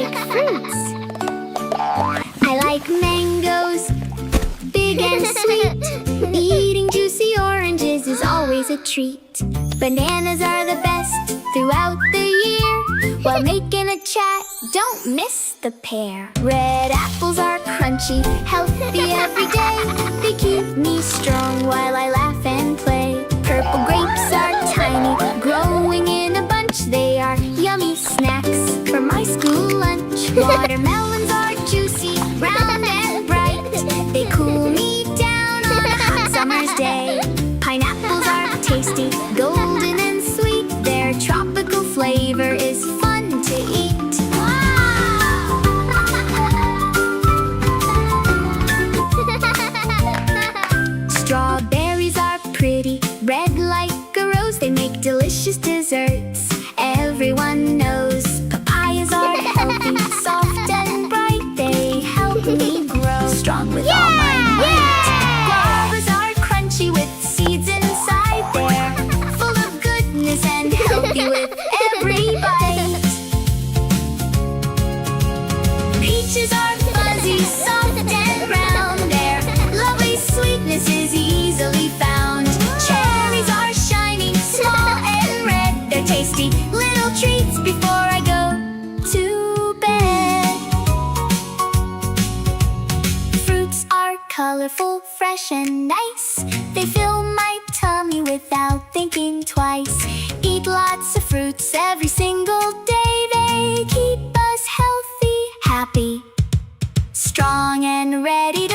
like fruits. I like mangoes, big and sweet. Eating juicy oranges is always a treat. Bananas are the best throughout the year. While making a chat, don't miss the pear. Red apples are crunchy, healthy every day. They keep me strong while I laugh and play. Purple grapes are tiny, growing in a bunch. They are yummy snacks for my school lunch. Watermelons are juicy, round and bright. They cool me down on a hot summer's day. Pineapples are tasty, golden and sweet. Their tropical flavor is fun to eat. Strawberries are pretty, red like a rose. They make delicious desserts, everyone knows. Papayas are healthy, soft and bright. They help me grow strong with all my might. Guavas are crunchy with seeds inside. They're full of goodness and healthy with every bite. Peaches are fuzzy, soft and round. Their lovely sweetness is easily found. Cherries are shiny, small and red. They're tasty little treats before I go to bed. Fruits are colorful, fresh and nice. They fill my tummy without thinking twice. Eat lots of fruits every single day. They keep us healthy, happy, strong and ready